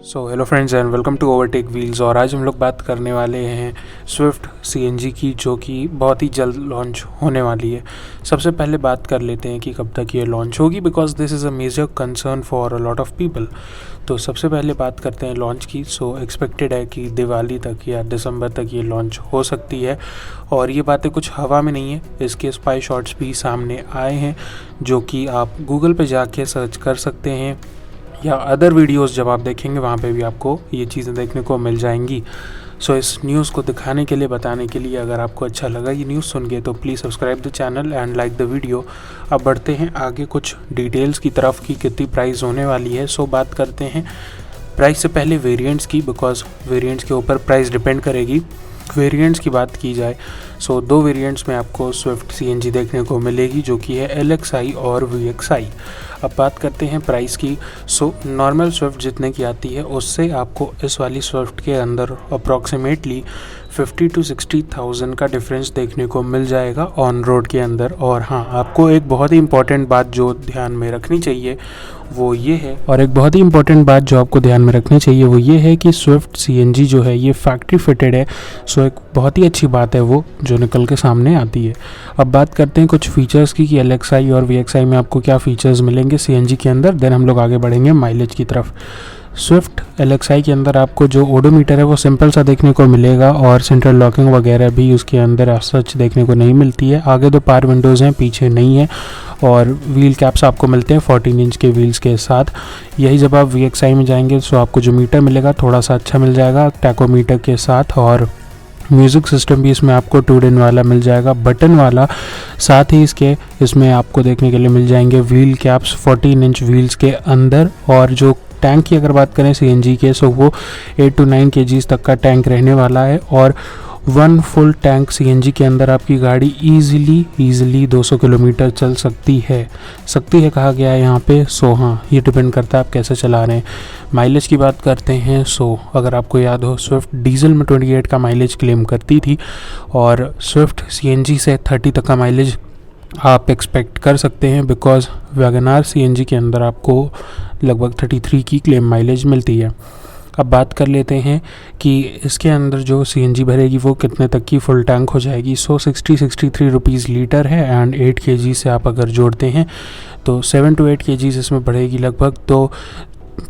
Hello friends and welcome to overtake wheels. और आज हम लोग बात करने वाले हैं स्विफ्ट सीएनजी की, जो कि बहुत ही जल्द लॉन्च होने वाली है। सबसे पहले बात कर लेते हैं कि कब तक ये लॉन्च होगी, because this is a major concern for a lot of people. तो सबसे पहले बात करते हैं लॉन्च की। एक्सपेक्टेड है कि दिवाली तक या दिसंबर तक ये लॉन्च हो सकती है। और ये बातें कुछ हवा में नहीं है, इसके स्पाई शॉट्स भी सामने आए हैं, जो कि आप गूगल पे जाके सर्च कर सकते हैं या अदर वीडियोस जब आप देखेंगे वहाँ पे भी आपको ये चीज़ें देखने को मिल जाएंगी। इस न्यूज़ को दिखाने के लिए, बताने के लिए, अगर आपको अच्छा लगा ये न्यूज़ सुन के, तो please subscribe the channel and like the video. अब बढ़ते हैं आगे कुछ डिटेल्स की तरफ कि कितनी प्राइस होने वाली है। बात करते हैं प्राइस से पहले वेरिएंट्स की, बिकॉज वेरिएंट्स के ऊपर प्राइस डिपेंड करेगी। वेरिएंट्स की बात की जाए दो वेरिएंट्स में आपको स्विफ्ट सीएनजी देखने को मिलेगी, जो कि है LXi और VXi। अब बात करते हैं प्राइस की। नॉर्मल स्विफ्ट जितने की आती है उससे आपको इस वाली स्विफ्ट के अंदर अप्रॉक्सीमेटली 50 to 60,000 का डिफरेंस देखने को मिल जाएगा ऑन रोड के अंदर। और हाँ, आपको एक बहुत ही इंपॉर्टेंट बात जो ध्यान में रखनी चाहिए वो ये है, कि स्विफ्ट सीएनजी जो है ये फैक्ट्री फिटेड है। एक बहुत ही अच्छी बात है वो जो निकल के सामने आती है। अब बात करते हैं कुछ फीचर्स की कि LXi और VXi में आपको क्या फीचर्स मिलेंगे सीएनजी के अंदर। देन हम लोग आगे बढ़ेंगे माइलेज की तरफ। स्विफ्ट LXi के अंदर आपको जो ओडोमीटर है वो सिंपल सा देखने को मिलेगा, और सेंट्रल लॉकिंग वगैरह भी उसके अंदर सच देखने को नहीं मिलती है। आगे दो पावर विंडोज़ हैं, पीछे नहीं है। और व्हील कैप्स आपको मिलते हैं 14 इंच के व्हील्स के साथ। यही जब आप VXi में जाएंगे आपको जो मीटर मिलेगा थोड़ा सा अच्छा मिल जाएगा टैकोमीटर के साथ। और म्यूज़िक सिस्टम भी इसमें आपको 2-in वाला मिल जाएगा, बटन वाला। साथ ही इसमें आपको देखने के लिए मिल जाएंगे व्हील कैप्स 14 इंच व्हील्स के अंदर। और जो टैंक की अगर बात करें सीएनजी के, वो 8 to 9 kgs तक का टैंक रहने वाला है। और 1 फुल टैंक सीएनजी के अंदर आपकी गाड़ी ईजिली 200 किलोमीटर चल सकती है कहा गया है यहाँ पे। हाँ, ये डिपेंड करता है आप कैसे चला रहे हैं। माइलेज की बात करते हैं। अगर आपको याद हो, स्विफ्ट डीजल में 28 का माइलेज क्लेम करती थी, और स्विफ्ट सीएनजी से 30 तक का माइलेज आप एक्सपेक्ट कर सकते हैं, बिकॉज वैगनआर सीएनजी के अंदर आपको लगभग 33 की क्लेम माइलेज मिलती है। अब बात कर लेते हैं कि इसके अंदर जो सीएनजी भरेगी वो कितने तक की फुल टैंक हो जाएगी। 63 रुपीज़ लीटर है, एंड 8 kg से आप अगर जोड़ते हैं तो 7 to 8 kg इसमें बढ़ेगी लगभग। तो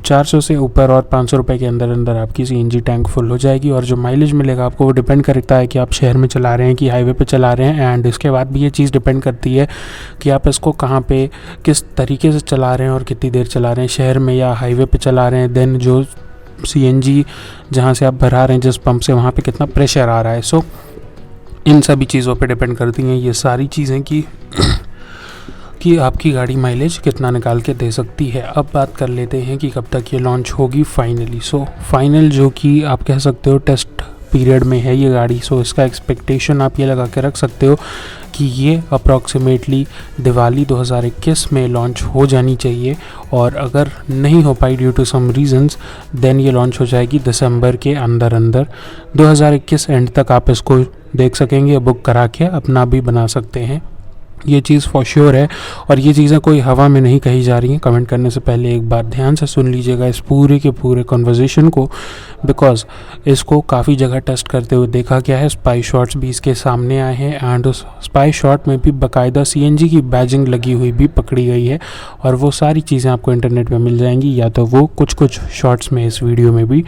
400 से ऊपर और 500 रुपये के अंदर आपकी सीएनजी टैंक फुल हो जाएगी। और जो माइलेज मिलेगा आपको वो डिपेंड करता है कि आप शहर में चला रहे हैं कि हाईवे पे चला रहे हैं। एंड इसके बाद भी ये चीज़ डिपेंड करती है कि आप इसको कहाँ पे किस तरीके से चला रहे हैं और कितनी देर चला रहे हैं, शहर में या हाईवे पे चला रहे हैं। देन जो सीएनजी जहाँ से आप भरा रहे हैं जिस पंप से, वहाँ पे कितना प्रेशर आ रहा है। इन सभी चीज़ों पे डिपेंड करती हैं ये सारी चीज़ें कि आपकी गाड़ी माइलेज कितना निकाल के दे सकती है। अब बात कर लेते हैं कि कब तक ये लॉन्च होगी फाइनली। फाइनल जो कि आप कह सकते हो टेस्ट पीरियड में है ये गाड़ी। इसका एक्सपेक्टेशन आप ये लगा के रख सकते हो कि ये अप्रॉक्सीमेटली दिवाली 2021 में लॉन्च हो जानी चाहिए। और अगर नहीं हो पाई due to some reasons, then ये लॉन्च हो जाएगी दिसंबर के अंदर 2021 एंड तक आप इसको देख सकेंगे, बुक करा के अपना भी बना सकते हैं। ये चीज़ फॉर श्योर है, और ये चीज़ें कोई हवा में नहीं कही जा रही हैं। कमेंट करने से पहले एक बार ध्यान से सुन लीजिएगा इस पूरे के पूरे कन्वर्सेशन को, बिकॉज इसको काफ़ी जगह टेस्ट करते हुए देखा गया है। स्पाई शॉट्स भी इसके सामने आए हैं, एंड उस स्पाई शॉट में भी बाकायदा सीएनजी की बैजिंग लगी हुई भी पकड़ी गई है। और वो सारी चीज़ें आपको इंटरनेट में मिल जाएंगी, या तो वो कुछ शॉट्स में इस वीडियो में भी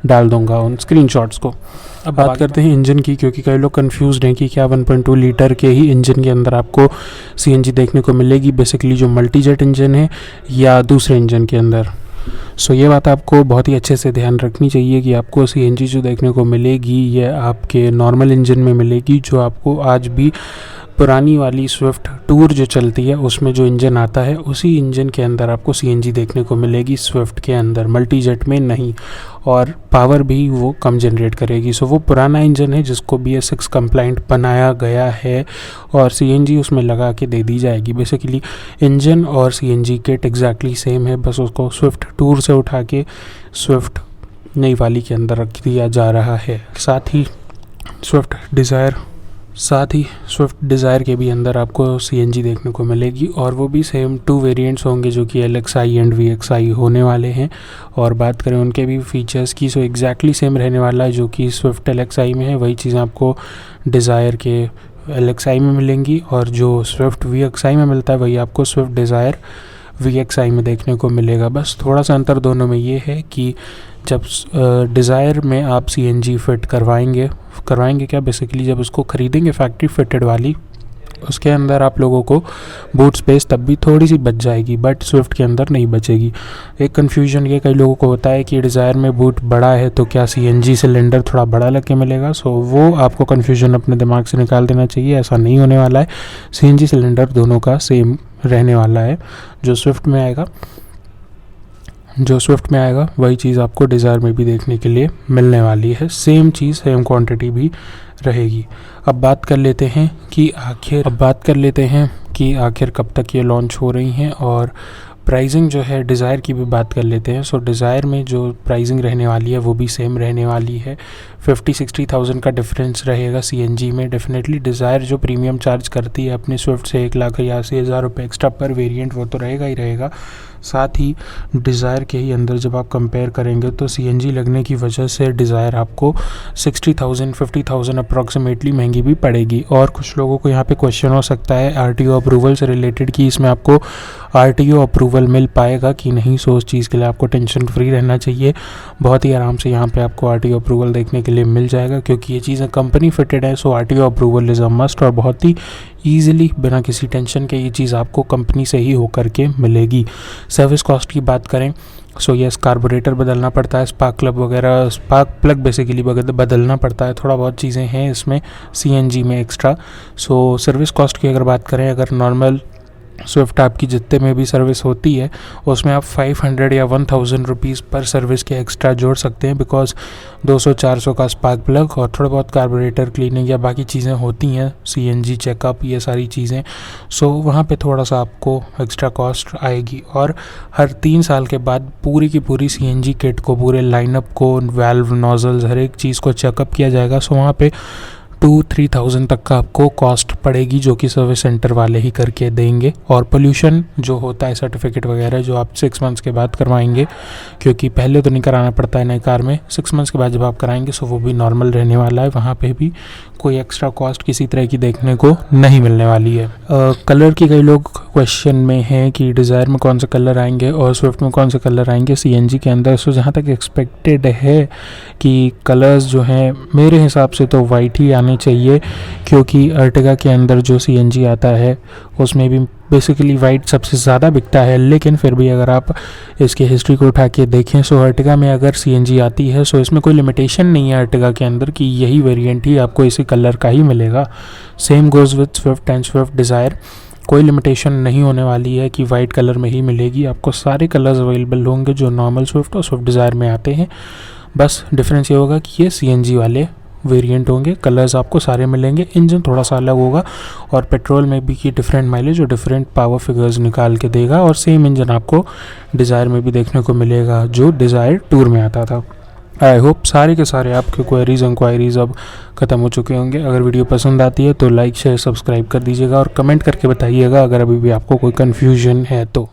डाल दूंगा उन स्क्रीन शॉट्स को। अब बात करते हैं इंजन की, क्योंकि कई लोग कंफ्यूज्ड हैं कि क्या 1.2 लीटर के ही इंजन के अंदर आपको सीएनजी देखने को मिलेगी, बेसिकली जो मल्टी जेट इंजन है, या दूसरे इंजन के अंदर। ये बात आपको बहुत ही अच्छे से ध्यान रखनी चाहिए कि आपको सीएनजी जो देखने को मिलेगी ये आपके नॉर्मल इंजन में मिलेगी, जो आपको आज भी पुरानी वाली स्विफ्ट टूर जो चलती है उसमें जो इंजन आता है उसी इंजन के अंदर आपको सीएनजी देखने को मिलेगी, स्विफ्ट के अंदर, मल्टी जेट में नहीं। और पावर भी वो कम जनरेट करेगी। वो पुराना इंजन है जिसको BS6 कंप्लाइंट बनाया गया है, और सीएनजी उसमें लगा के दे दी जाएगी। बेसिकली इंजन और सीएनजी किट एग्जैक्टली सेम है, बस उसको स्विफ्ट टूर से उठा के स्विफ्ट नई वाली के अंदर रख दिया जा रहा है। साथ ही स्विफ्ट डिज़ायर साथ ही स्विफ्ट डिज़ायर के भी अंदर आपको CNG देखने को मिलेगी, और वो भी सेम 2 वेरिएंट्स होंगे जो कि LXI एंड VXI होने वाले हैं। और बात करें उनके भी फीचर्स की, सो एग्जैक्टली सेम रहने वाला है जो कि स्विफ्ट LXI में है, वही चीज़ें आपको डिज़ायर के LXI में मिलेंगी, और जो स्विफ्ट VXI में मिलता है वही आपको स्विफ्ट डिज़ायर VXI में देखने को मिलेगा। बस थोड़ा सा अंतर दोनों में ये है कि जब डिज़ायर में आप CNG फिट करवाएंगे क्या, बेसिकली जब उसको ख़रीदेंगे फैक्ट्री फिटेड वाली, उसके अंदर आप लोगों को बूट स्पेस तब भी थोड़ी सी बच जाएगी, बट स्विफ्ट के अंदर नहीं बचेगी। एक कन्फ्यूजन ये कई लोगों को होता है कि डिज़ायर में बूट बड़ा है तो क्या CNG सिलेंडर थोड़ा बड़ा लग के मिलेगा। सो वो आपको कन्फ्यूजन अपने दिमाग से निकाल देना चाहिए, ऐसा नहीं होने वाला है। CNG सिलेंडर दोनों का सेम रहने वाला है। जो स्विफ्ट में आएगा वही चीज़ आपको डिज़ायर में भी देखने के लिए मिलने वाली है। सेम चीज़, सेम क्वांटिटी भी रहेगी। अब बात कर लेते हैं कि आखिर कब तक ये लॉन्च हो रही हैं, और प्राइसिंग जो है डिज़ायर की भी बात कर लेते हैं। सो डिज़ायर में जो प्राइसिंग रहने वाली है वो भी सेम रहने वाली है। 50-60,000 का डिफरेंस रहेगा CNG में। डेफिनेटली डिज़ायर जो प्रीमियम चार्ज करती है अपने स्विफ्ट से 1,80,000 रुपये एक्स्ट्रा पर वेरिएंट, वो तो रहेगा ही रहेगा। साथ ही डिज़ायर के ही अंदर जब आप कंपेयर करेंगे तो CNG लगने की वजह से डिज़ायर आपको 60,000-50,000 अप्रॉक्सीमेटली महंगी भी पड़ेगी। और कुछ लोगों को यहाँ पे क्वेश्चन हो सकता है RTO अप्रूवल से रिलेटेड कि इसमें आपको RTO अप्रूवल मिल पाएगा कि नहीं। सो उस चीज़ के लिए आपको टेंशन फ्री रहना चाहिए। बहुत ही आराम से यहाँ पे आपको RTO अप्रूवल देखने के लिए मिल जाएगा, क्योंकि ये चीज़ें कंपनी फिटेड है। सो RTO approval is a must, और बहुत ही ईजिली बिना किसी टेंशन के ये चीज़ आपको कंपनी से ही होकर के मिलेगी। सर्विस कॉस्ट की बात करें, सो यस, कार्बोरेटर बदलना पड़ता है, स्पार्क प्लग बेसिकली बदलना पड़ता है, थोड़ा बहुत चीज़ें हैं इसमें CNG में एक्स्ट्रा। सो सर्विस कॉस्ट की अगर बात करें, अगर नॉर्मल स्विफ्ट आपकी जितने में भी सर्विस होती है उसमें आप 500 या 1000 रुपीज़ पर सर्विस के एक्स्ट्रा जोड़ सकते हैं, बिकॉज 200-400 का स्पार्क प्लग और थोड़ा बहुत कार्बोरेटर क्लीनिंग या बाकी चीज़ें होती हैं, CNG चेकअप, ये सारी चीज़ें। सो वहाँ पे थोड़ा सा आपको एक्स्ट्रा कॉस्ट आएगी। और हर 3 साल के बाद पूरी की पूरी CNG किट को, पूरे लाइनअप को, वाल्व, नोजल्स, हर एक चीज़ को चेकअप किया जाएगा। सो वहाँ पे 2-3,000 तक का आपको कॉस्ट पड़ेगी, जो कि सर्विस सेंटर वाले ही करके देंगे। और पोल्यूशन जो होता है, सर्टिफिकेट वगैरह जो आप 6 मंथ्स के बाद करवाएंगे, क्योंकि पहले तो नहीं कराना पड़ता है नई कार में, 6 मंथ्स के बाद जब आप कराएंगे सो वो भी नॉर्मल रहने वाला है। वहाँ पे भी कोई एक्स्ट्रा कॉस्ट किसी तरह की देखने को नहीं मिलने वाली है। कलर की कई लोग क्वेश्चन में हैं कि डिज़ायर में कौन से कलर आएंगे और स्विफ्ट में कौन से कलर आएंगे CNG के अंदर। सो जहाँ तक एक्सपेक्टेड है कि कलर्स जो हैं मेरे हिसाब से तो वाइट ही आने चाहिए, क्योंकि अर्टिगा के अंदर जो CNG आता है उसमें भी बेसिकली वाइट सबसे ज़्यादा बिकता है। लेकिन फिर भी अगर आप इसकी हिस्ट्री को उठा के देखें, सो अर्टिगा में अगर CNG आती है, सो इसमें कोई लिमिटेशन नहीं है अर्टिगा के अंदर कि यही वेरिएंट ही आपको इसी कलर का ही मिलेगा। Same goes with Swift and Swift Dzire. कोई लिमिटेशन नहीं होने वाली है कि वाइट कलर में ही मिलेगी, आपको सारे कलर्स अवेलेबल होंगे जो नॉर्मल स्विफ्ट और स्विफ्ट डिज़ायर में आते हैं। बस डिफरेंस ये होगा कि ये CNG वाले वेरिएंट होंगे, कलर्स आपको सारे मिलेंगे, इंजन थोड़ा सा अलग होगा, और पेट्रोल में भी कि डिफरेंट माइलेज और डिफरेंट पावर फिगर्स निकाल के देगा। और सेम इंजन आपको डिज़ायर में भी देखने को मिलेगा जो डिज़ायर टूर में आता था। आई होप सारे के सारे आपके इंक्वायरीज़ अब ख़त्म हो चुके होंगे। अगर वीडियो पसंद आती है तो लाइक, शेयर, सब्सक्राइब कर दीजिएगा, और कमेंट करके बताइएगा अगर अभी भी आपको कोई कन्फ्यूजन है तो।